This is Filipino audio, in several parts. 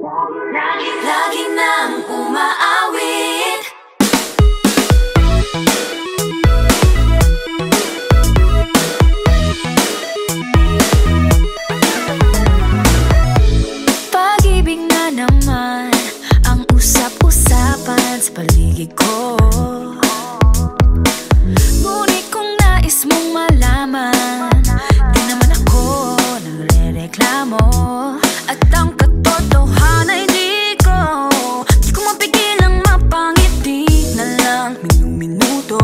Lagi nang umaawit. Pag-ibig na naman ang usap-usapan sa paligid ko. Ngunit kung nais mong malaman, di naman ako nagre-reklamo. At ang katotohanan di ko mapigilang mapangiti na lang minu-minuto.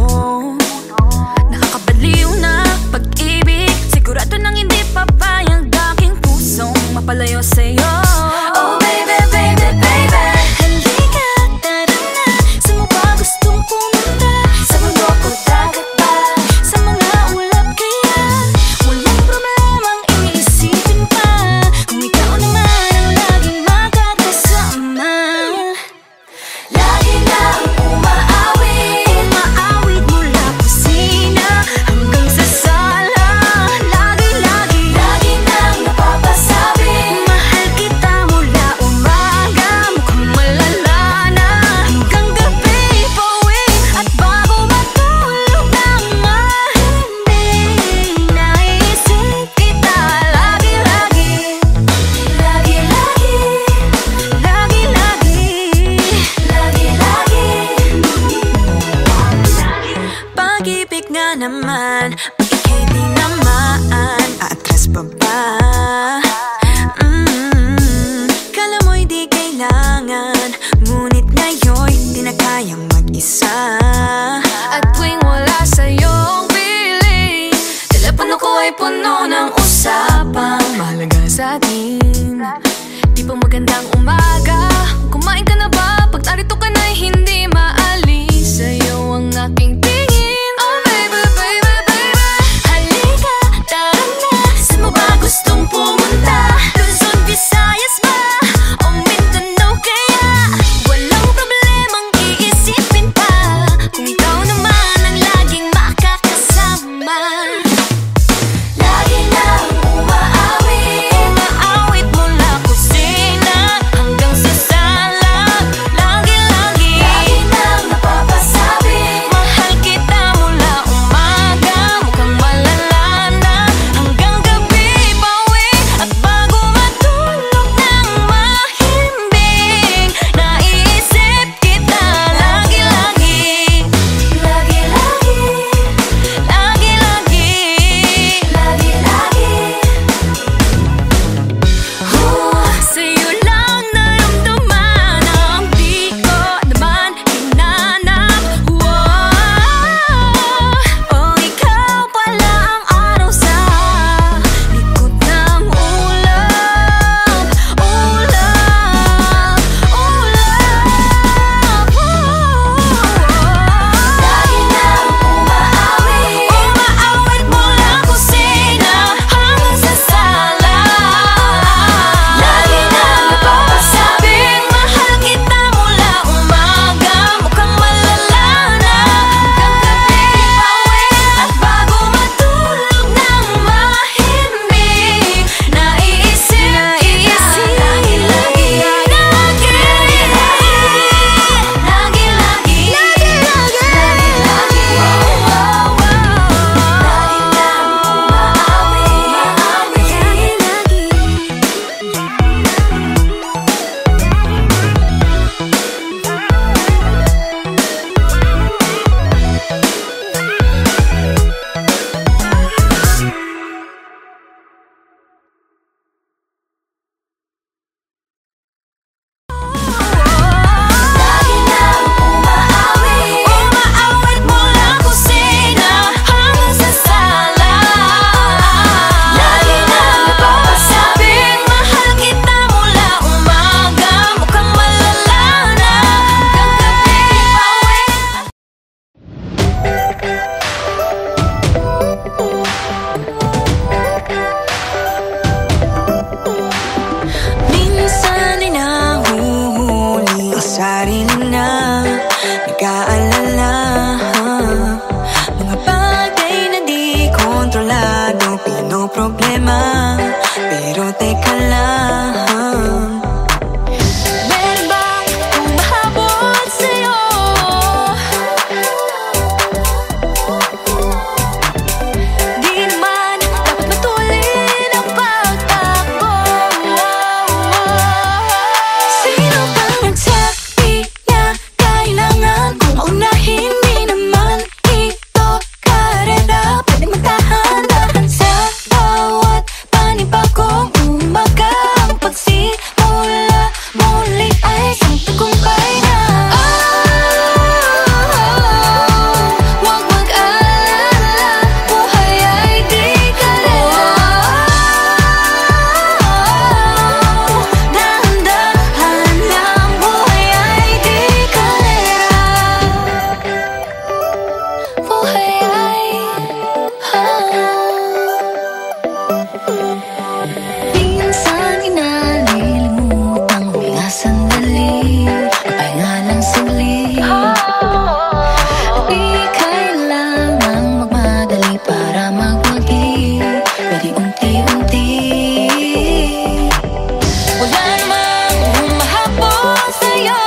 Nakakabaliw na pag-ibig, sigurado nang hindi papayag aking pusong mapalayo sa'yo. Oh baby, baby, baby, halika, tara na. Saan mo ba gustong pumunta? Sa mundo ko, dagat ba? Sa mga ulap kaya? Walang problemang iisipin pa, kung ikaw naman ang laging makakasama. Lagi nang umaawit. Umaawit mula kusina hanggang sa sala. Lagi nang napapasabi, mahal kita mula umaga, mukhang malala na hanggang gabi. Pauwi at bago matulog nang hindi naisip kita. Lagi-lagi pag-ibig nga naman, pag ika'y tinamaan, aatras pa ba? Kala mo'y di kailangan, ngunit ngayon'y di na kayang mag-isa. At tuwing wala sa'yong piling, telepono ko ay puno ng usapang mahalaga sa atin. Di pa magandang umaga, kumain ka na ba? Pag narito ka na'y hindi maalis sa'yo ang aking tingin. Oh baby, baby, baby, halika, tara na. Saan mo ba gustong pumunta? Luzon, Visayas ba? O Mindanao kaya? Walang problemang iisipin pa, kung ikaw naman ang laging makakasama. lagi nang umaawit. Umaawit mula kusina Wala namang humahabol sa'yo.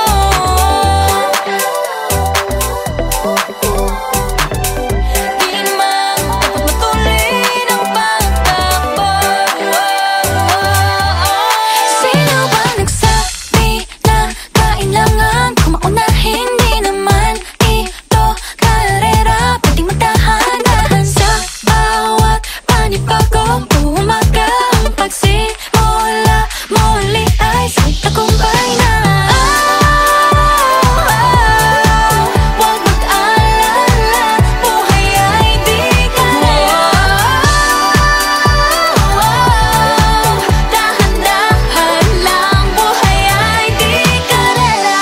Di naman dapat matuloy ng pagtakbo. Sino ba nagsabi na kailangan ko maunahin? Di naman ito karera, pwedeng magdahan-dahan sa bawat panibago. Umaga ang pagsimula, muli ay isang tagumpay na. Huwag mag-alala, buhay ay di karera. Dahan-dahan lang, buhay ay di karera.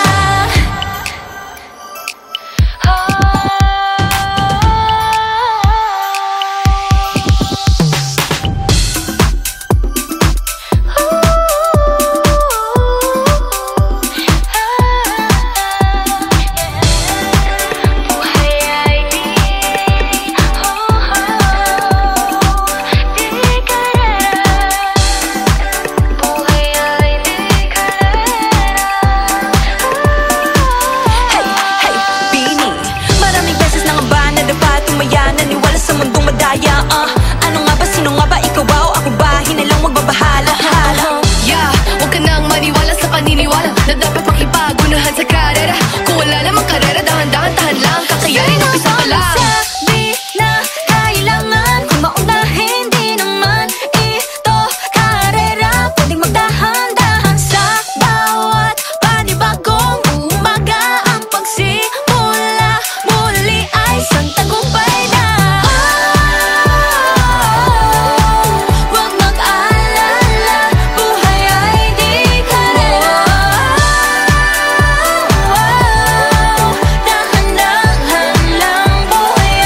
Maraming beses na nga ba nadapa, tumaya, naniwala sa mundong madaya. Ano nga ba, sino nga ba, ikaw ba o ako ba? Hinalang magbabahala. Yeah, huwag ka nang maniwala sa paniniwala na dapat makipagunahan sa karera. Kung wala namang karera, dahan-dahan, tahan lang, kakayanin, umpisa pa lang. Sabi na kailangan kung maunahin, di naman ito karera, pwedeng magdahan-dahan sa bawat panibagong umaga. Ang pagsimula, muli ay isang tagumpay na. Huwag mag-alala, buhay ay di karera. Dahan-dahan lang, buhay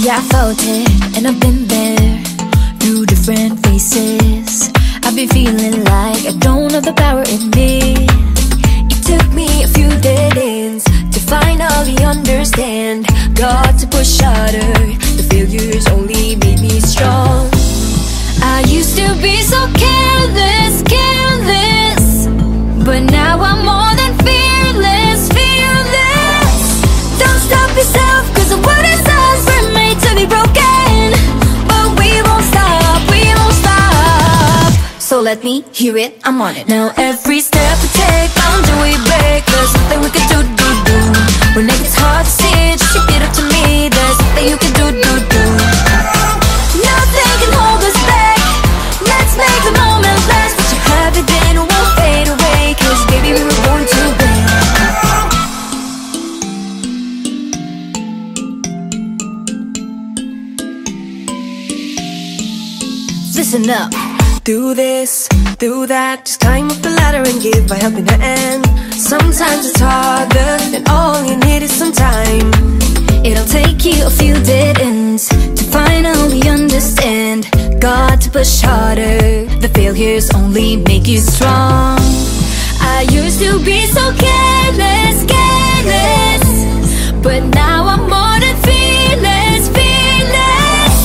Yeah, I felt it, and I've been there through different faces. I've been feeling like I don't have the power in me. It took me a few dead ends to finally understand. Got to push harder, the failures only made me strong. I used to be so careless, careless, but now I'm more than fearless, fearless. Don't stop yourself, cause the world is us, we're made to be broken. But we won't stop, we won't stop. So let me hear it, I'm on it. Now every step we take, boundary we break. There's nothing we can do. When it gets hard to see, just repeat it to me. There's nothing you can do. Nothing can hold us back. Let's make the moment last. What you have it then won't fade away. Cause baby we were born to win. Listen up. Do this, do that, just climb up the ladder and give a helping hand. Sometimes it's harder, and all you need is some time. It'll take you a few dead ends to finally understand. Got to push harder, the failures only make you strong. I used to be so careless, careless, but now I'm more than fearless, fearless.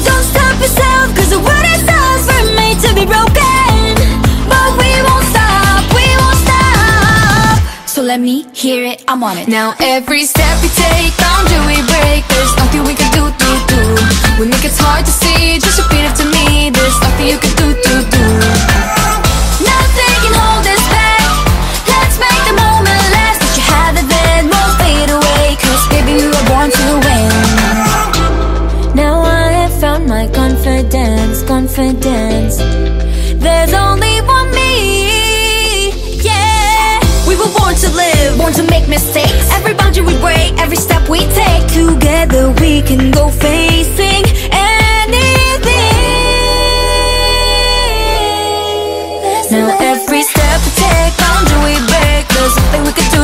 Don't stop yourself, cause the world is ours, we're made to be broken. But we won't stop, we won't stop. So let me hear it, I'm on it. Now every step we take, boundary we break. There's nothing we can do. When it gets hard to see, just repeat it to me. There's nothing you can do. Nothing can hold us back. Let's make the moment last. What you have it then won't fade away. Cause baby we were born to win. Now I have found my confidence, confidence. There's only one me, yeah. We were born to live, Born to make mistakes. Every boundary we break, every step we take. Together we can go facing anything. Now every step we take, boundary we break. There's nothing we can do.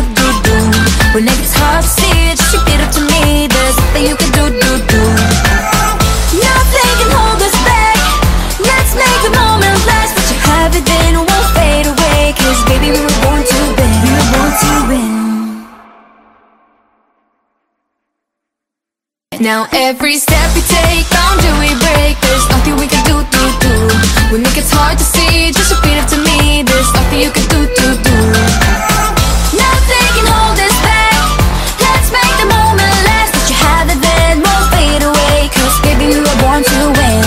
When it gets hard to see, just repeat it to me. There's nothing you can do. Nothing can hold us back. Let's make the moment last. What you have it then won't fade away. Cause baby we were born to win. We were born to win. Now every step we take, boundary we break. There's nothing we can do. When it gets hard to see, just repeat it to me. There's nothing you can do. Nothing can hold us back. Let's make the moment last. What you have it then won't fade away. Cause baby we were born to win.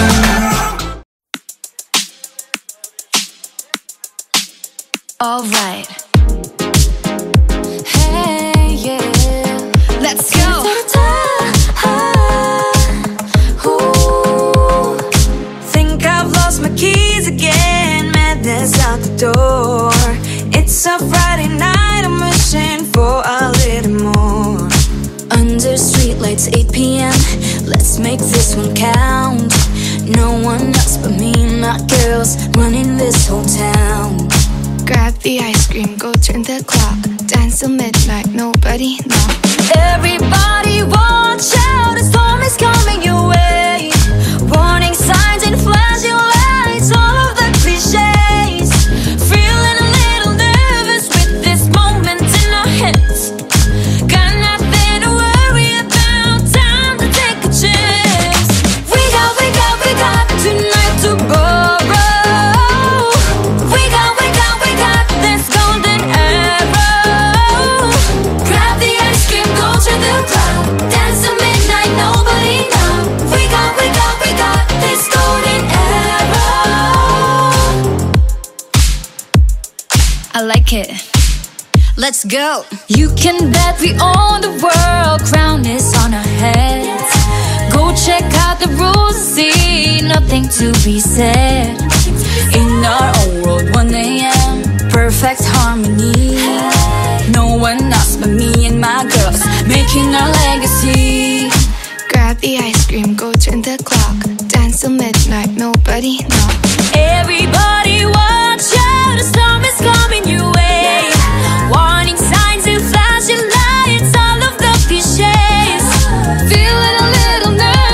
Alright. Hey, yeah. Let's go. think I've lost my keys again. Madness out the door. It's a Friday night, I'm wishing for a little more. Under streetlights, 8 p.m. Let's make this one count. No one else but me and my girls running this whole town. Grab the ice cream, go turn the clock. Dance till midnight, nobody knock. Everybody watch out, a storm is coming your way. Warning signs and flashing lights, all of the cliches. Feeling a little nervous with this moment in our hands. Got nothing to worry about, time to take a chance. We got tonight to borrow. We got this golden arrow. Grab the ice cream, go to the club. Dance till midnight, nobody know. We got this golden arrow. I like it. Let's go. You can bet we own the world, crown is on our heads. Go check out the rules and see, nothing to be said. In our own world, 1 a.m. perfect harmony. No one else but me and my girls, making our legacy. Grab the ice cream, go turn the clock. Dance till midnight, nobody knock. Everybody watch out, a storm is coming your way. Warning signs and flashing lights, all of the cliches. Feeling a little nervous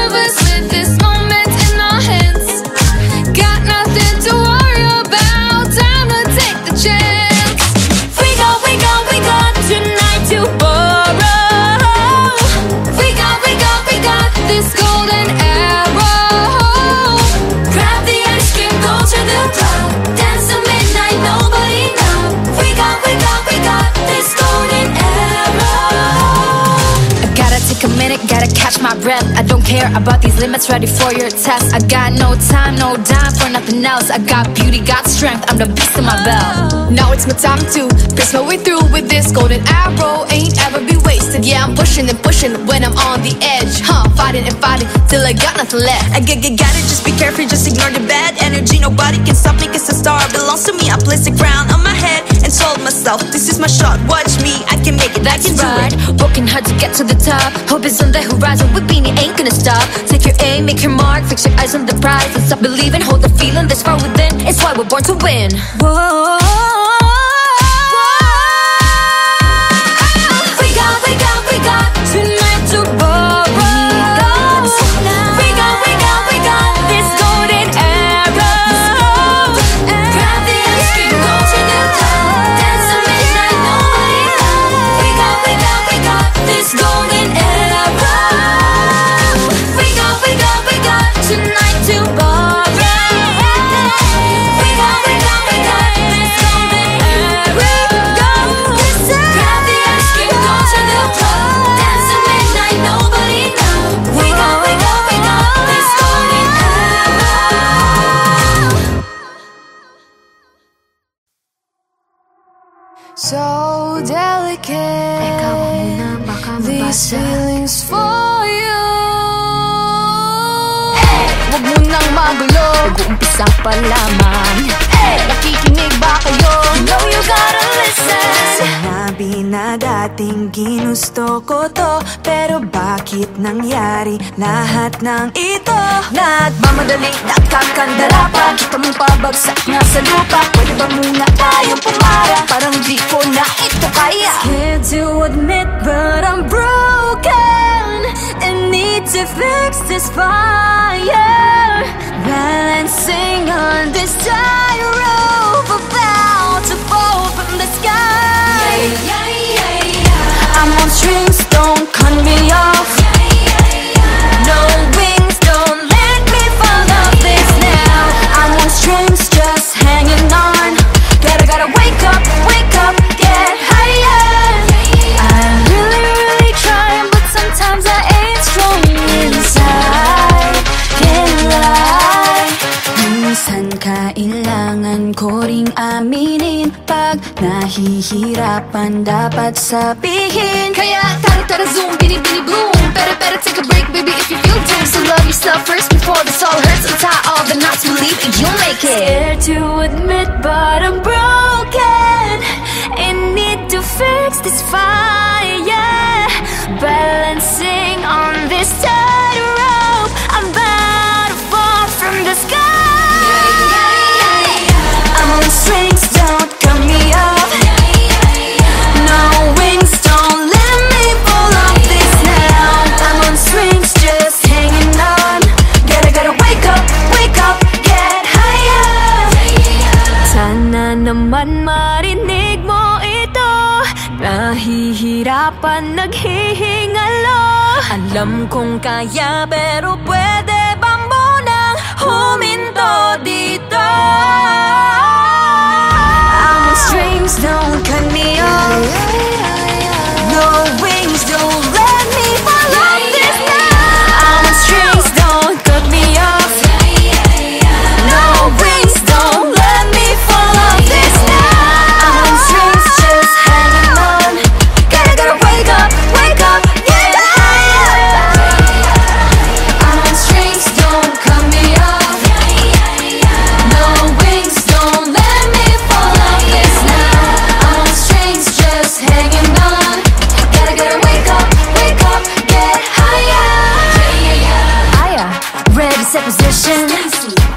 a minute, gotta catch my breath. I don't care about these limits, ready for your test. I got no time, no dime for nothing else. I got beauty, got strength, I'm the beast in my belt. Now it's my time to pierce my way through with this golden arrow. Ain't ever be wasted. Yeah, I'm pushing and pushing when I'm on the edge. Fighting and fighting till I got nothing left. I got it, just be careful, just ignore the bad energy. Nobody can stop me, cause the star belongs to me. I place a crown on my head and told myself, this is my shot, watch me, I can make it, I can do it. Working hard to get to the top. Hope is on the horizon with Beanie, ain't gonna stop. Take your aim, make your mark, fix your eyes on the prize. And stop believing, hold the feeling that's far within. It's why we're born to win. Whoa. We got tonight to borrow. We got this golden arrow. Grab the ice cream, go to the top. Dance till midnight, nobody knows. We got this golden arrow. We got tonight to borrow. We got this golden arrow. Grab the ice cream, go to the top. Dance till midnight, nobody knows. We got this golden arrow. So delicate, these feelings for you. Huwag mo nang magulo, nag-uumpisa pa lamang. Nakikinig ba kayo? You know you gotta listen. Sinabi na dating ginusto ko to, pero bakit nangyari lahat ng ito? Nagmamadali, nakakandara pa. Kita mong pabagsak na sa lupa. Pwede ba muna tayong pumara? Parang di ko na ito kaya. Scared to admit, but I'm broken and need to fix this fire. Balancing on this tightrope, about to fall from the sky. I'm on strings, don't cut me off. No wings, don't let me fall off this now. I'm on strings, just hanging on. Gotta wake up, get higher. I'm really trying, but sometimes I ain't strong inside. Can't lie. Minsan kailangan ko ring aminin, pag nahihirapan dapat sabihin. Kaya tara zoom, bini bloom. Better take a break, baby, if you feel doomed. So love yourself first before this all hurts. Untie all the knots, believe it, you'll make it. Scared to admit, but I'm broken and need to fix this fire. Balancing on this tightrope, I'm about to fall from the sky. I'm on strings, don't cut me off. No wings, don't let me fall off this now. I'm on strings, just hanging on. Gotta wake up, get higher. Sana naman marinig mo ito. Nahihirapan, naghihingalo. Alam kong kaya, pero pwede ba munang huminto dito? I'm on strings, don't cut me off. No wings, don't let me fall off this now. I'm on strings, don't cut me off. No wings, don't let me fall off this now. I'm on strings, just hanging on. Gotta wake up, get higher. I'm on strings, don't cut me off. No wings, don't let me fall off this now. I'm on strings, just hanging on. Gotta wake up, get higher. Aya, ready, set position.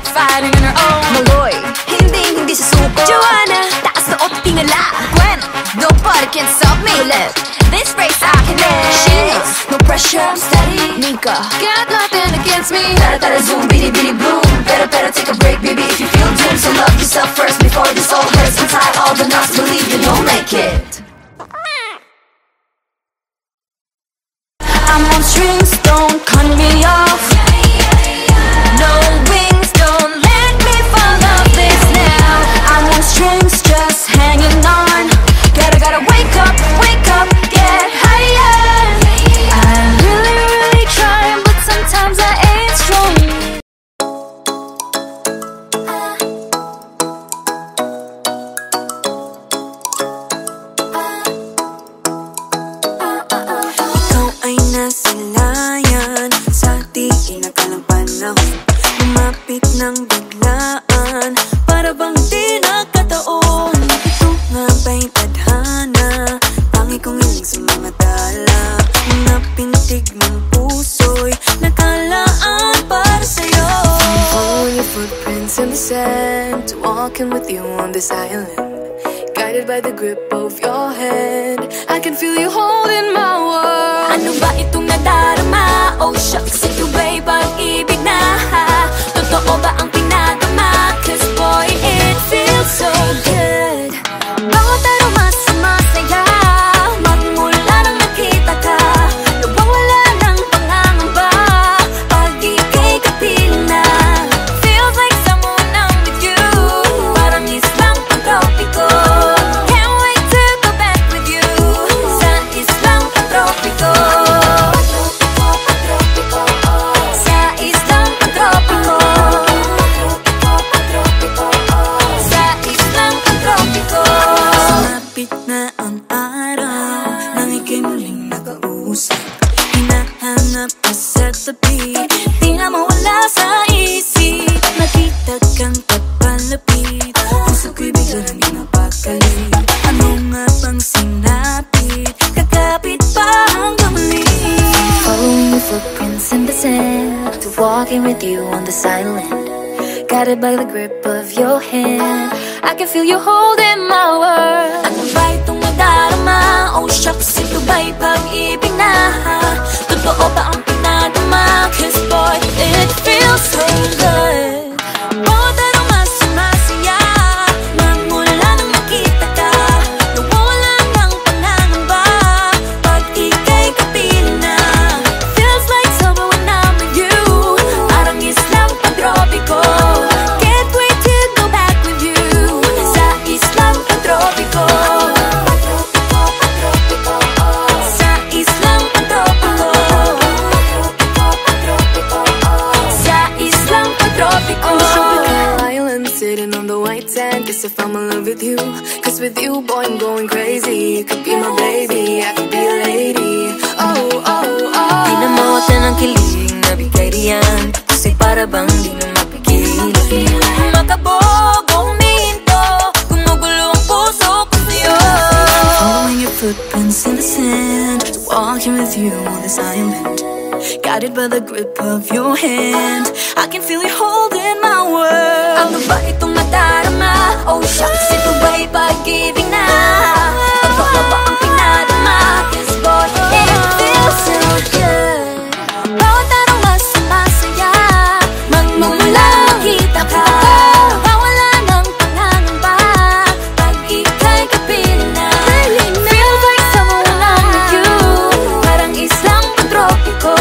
Fighting on her own. Maloy, hindi susuko. Joanna, taas na o tingala. Gwen, nobody can stop me. Left, this race I can end. She knows, no pressure, I'm steady. Nika, got nothing against me. tara zoom, bini bloom. Better take a break, baby, if you feel doomed. So love yourself first before this all hurts. Untie all the knots, believe that you'll make it. I'm on strings, don't cut me off. No wings, don't let me fall off this now. I'm on strings, just hanging on. Gotta wake up, get higher. I really dumadala. Mga pintig ng puso'y nakalaan para sa'yo. Following your footprints in the sand, walking with you on this island, guided by the grip of your hand. I can feel you holding my world. Ano ba itong nadarama? Oh shucks, ito ba'y pag-ibig na? Totoo ba ang pinagama? Cause boy, it feels so good. Bawat aroma sumasaya, magmula nang nakita ka. Nawawala ng pangangamba pag ika'y kapiling na. Feels like someone I'm with you, parang islang pang-tropiko. Can't wait to go back with you sa islang pang-tropiko. Sa islang pang-tropiko. Sa islang pang-tropiko. Sumapit na ang araw nang ika'y muling nakausap. Hinahanap ka sa tabi, di na mawala sa isip. Nakita kang papalapit, puso ko'y bigla nang napakalit. Ano nga bang sinapit? Kakapit pa hanggang muli. Following your footprints in the sand, to walking with you on this island, guided by the grip of your hand. I can feel you holding my world. Ano ba itong nadarama? Oh shucks, ito ba'y pag-ibig na? Totoo ba ang pinadama? Cause boy, it feels so good. Bawat aroma sumasaya, magmula nang nakita ka. Nawawala ng pangangamba pag ika'y kapiling na. Feels like summer when I'm with you, parang islang pang-tropiko. Can't wait to go back with you sa islang pang-tropiko. Sa islang pang-tropiko. Sa islang pang-tropiko. On a tropical island, sitting on the white sand. Guess if I'm in love with you, cause with you, boy, I'm going crazy. You could be my baby, I could be a lady. Oh, oh, oh. Di na mawala ng kilig na bigay riyan, kasi para bang di na mapigil. Makabog o huminto, gumugulo ang puso ko sa'yo. Following your footprints in the sand, walking with you on this island, guided by the grip of your hand. I can feel you holding my world. Ano ba itong nadarama? Oh shucks, ito ba'y pag-ibig na? Totoo ba ang pinadama? Cause boy, it feels so good. Bawat aroma sumasaya, magmumula nakita ka. Nawawala ng pangangamba pag ika'y kapiling na. Feels like someone I'm with you, parang islang pang-tropiko.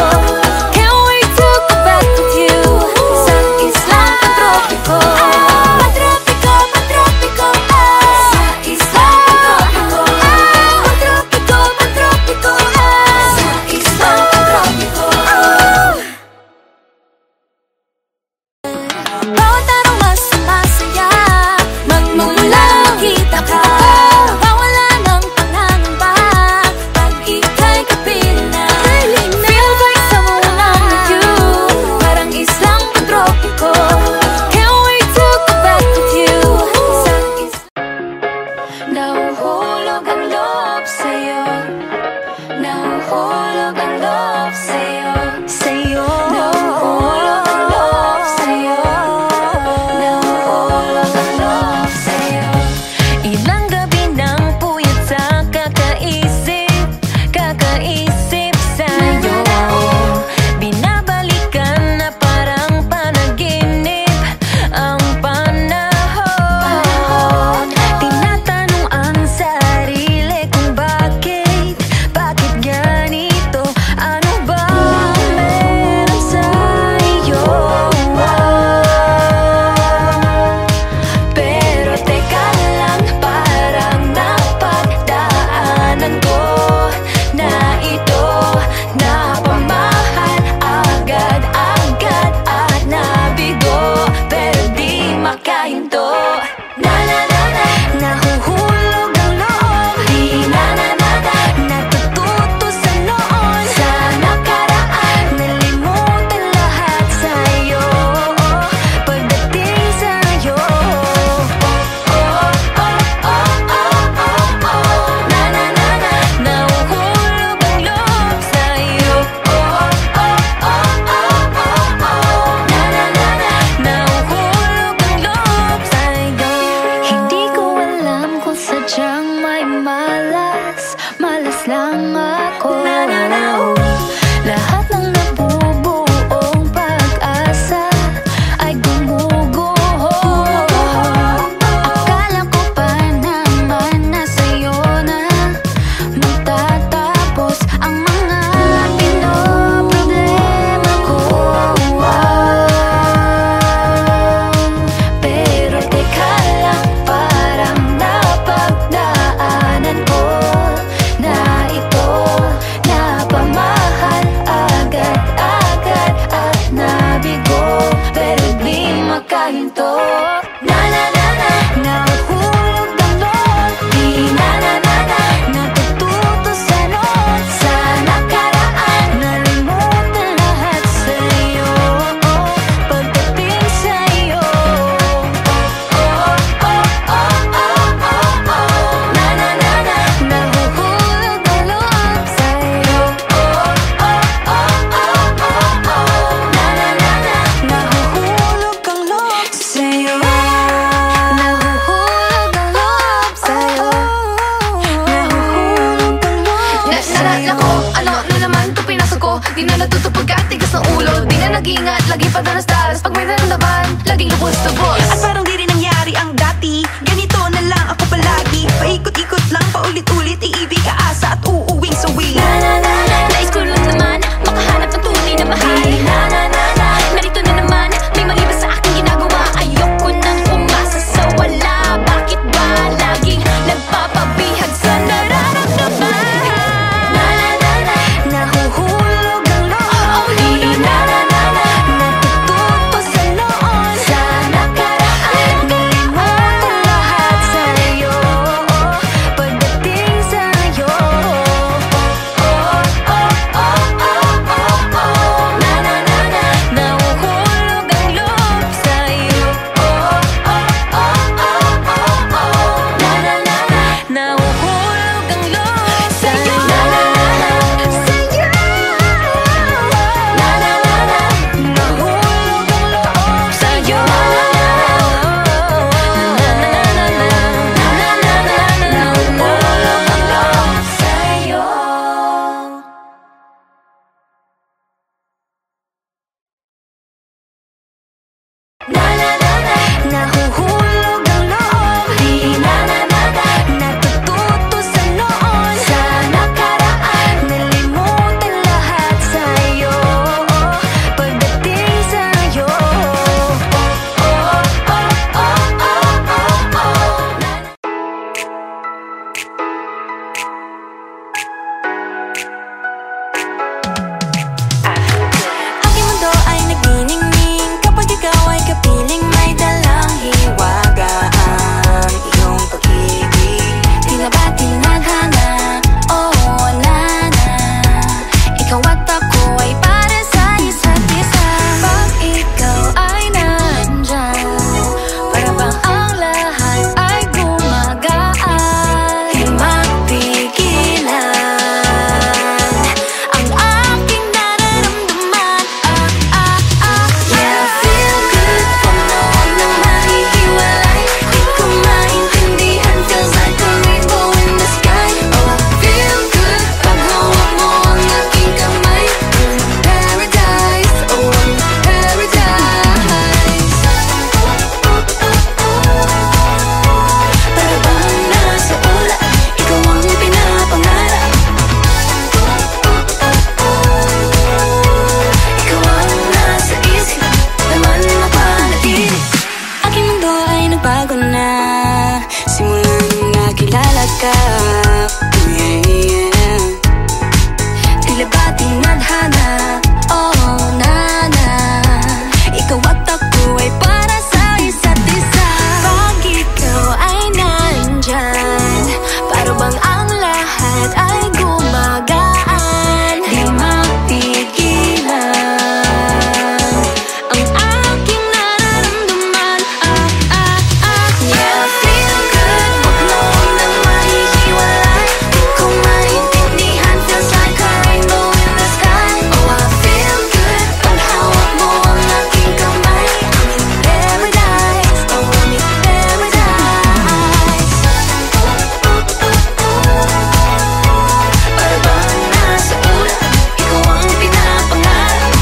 Can't wait to go back with you sa islang pang-tropiko. Pang-tropiko, pang-tropiko, sa islang pang-tropiko. Pang-tropiko, pang-tropiko, sa islang pang-tropiko. Bawat aroma sumasaya, magmumula nakita ka. Nawawala ng pangangamba pag ika'y kapiling na. Feels like someone I'm with you, parang islang pang-tropiko. Can't wait to go back with you sa nahuhulog ang loob sa'yo. Nahuhulog ang loob sa'yo. Nahuhulog ang loob sa'yo. Nahuhulog ang loob sa'yo. Ilang gabi nang puyat sa kakaisip sa'yo. Binabalikan na parang panaginip ang panahon. Tinatanong ang sarili kung bakit ganito. makahinto. Na na na na, nahuhulog ang loob. Di na na na na, natututo sa noon. Sa nakaraan, nalimutan lahat sa'yo. Pagdating sa'yo, na na na na, nahuhulog ang loob sa'yo. Na na na na, nahuhulog ang loob sa'yo. Nahuhulog ang loob sa'yo. Nahuhulog ang loob sa'yo. Naalala ko, ano na naman ito pinasok ko. Di na natuto pagkatigas ng ulo. Di na nag-iingat, lagi pa danas-daras. Pag may naramdaman, laging lubos-lubos. At parang di rin nangyari ang dati. Ganito na lang ako palagi. Paikot-ikot lang, paulit-ulit. Iibig, kaasa at uuwing sawi. Na na na na, nais ko lang naman makahanap ng tunay na mahal. Na na na na, narito na naman, may mali ba sa aking ginagawa? Ayoko nang umasa sa wala. Bakit ba laging nagpapabihag sa nararamdaman? Na na na na, nahuhulog ang loob. Di na na na na, natututo sa noon. Sa nakaraan, nalimutan lahat sa'yo. Pagdating sa'yo, na na na na, nahuhulog ang loob sa'yo. Na na na na, nahuhulog ang loob sa'yo. Na na na na, sa'yo. Na na na na, nahuhulog ang loob sa'yo. Na na na na, nahuhulog ang loob sa'yo. Na na na na, nahuhulog ang loob. Di na na na na, natututo sa noon. Sa nakaraan, nalimutan lahat sa'yo. Pagdating sa'yo, Aking mundo ay nagniningning kapag ikaw ay kapiling may dalang hiwaga ang iyong pag-ibig. di na ba tinadhana? Oo, wala na. Ikaw at ako ay para sa isa't isa. Pag ikaw ay nandyan, para bang ang lahat ay gumagaan. Di mapigilan Ang aking nararamdaman, Yeah, feel good kung noon na mahihiwalay. Di ko maintindihan, feels like a rainbow in the sky. Oh, feel good pag hawak mo ang aking kamay. Paradise, oh, paradise. Para bang nasa ulap, ikaw ang pinapangarap. Ikaw ang nasa isip, naman napanatili. Aking mundo ay nagbago na simula nung nakilala ka. Yeah, yeah. Tila ba tinadhana? Oh, nana. Ikaw at ako ay para sa isa't isa. pag ikaw ay nandyan, para bang ang lahat ay gumagaan. Di mapigilan Ang aking nararamdaman, Yeah, feel good pag noon na mahihiwalay. Di ko maintindihan, feels like a rainbow in the sky. Oh, I feel good pag hawak mo ang aking kamay. I'm in paradise, oh, I'm in paradise. Para bang nasa ulap, ikaw ang pinapangarap.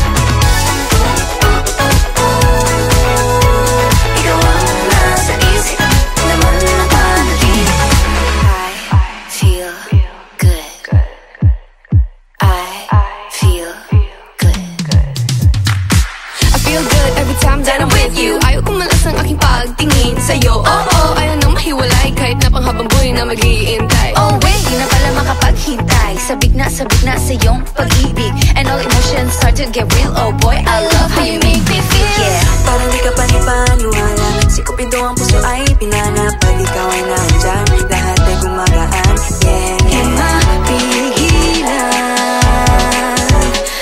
Ikaw ang nasa isip, naman napanatili. I feel good. I feel good. I feel good every time that I'm with you. Ayaw kong malas ang aking pagtingin sa'yo. Oo, ayaw nang mahiwalay kahit na panghabang buhay na mag-iintay. Oh wait, di na pala makapaghintay. ay sabik na sa iyong pag-ibig. And all emotions start to get real. Oh boy, I love how you make me feel. Yeah. Parang di ka panipaniwala, sikupin ang puso ay pinanap. Pag ikaw ay nandyan, lahat ay gumagaan. Yeah, yeah. Mapigilan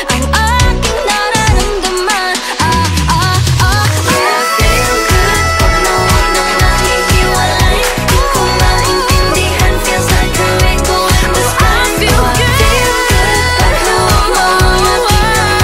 ang aking nararamdaman. Yeah, feel good pag nawag na nahihiwalay. Di ko maintindihan, feels like a rainbow in the sky. Feel good pag nawag mo ang aking kamay.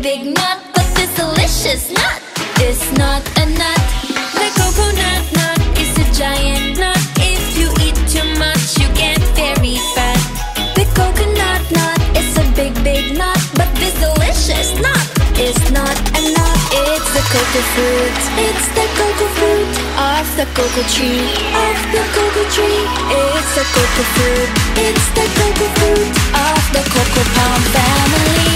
Big nut, but this delicious nut is not a nut. The coconut nut is a giant nut. If you eat too much, you get very fat. The coconut nut is a big nut, but this delicious nut is not a nut. It's the cocoa fruit. It's the cocoa fruit of the cocoa tree. Of the cocoa tree. It's the cocoa fruit. It's the cocoa fruit of the cocoa palm family.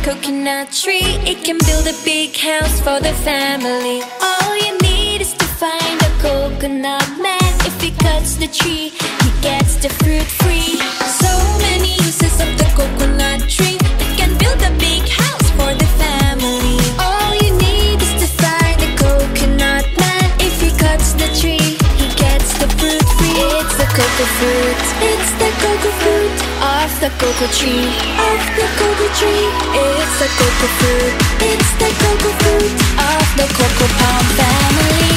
Coconut tree, it can build a big house for the family. All you need is to find a coconut man. If he cuts the tree, he gets the fruit free. So many uses of the coconut tree. It can build a big house for the family. All you need is to find a coconut man. If he cuts the tree, he gets the fruit free. It's the cocoa fruit. It's the cocoa fruit of the cocoa tree. Of the cocoa tree. It's the cocoa fruit. It's the cocoa fruit of the cocoa palm family.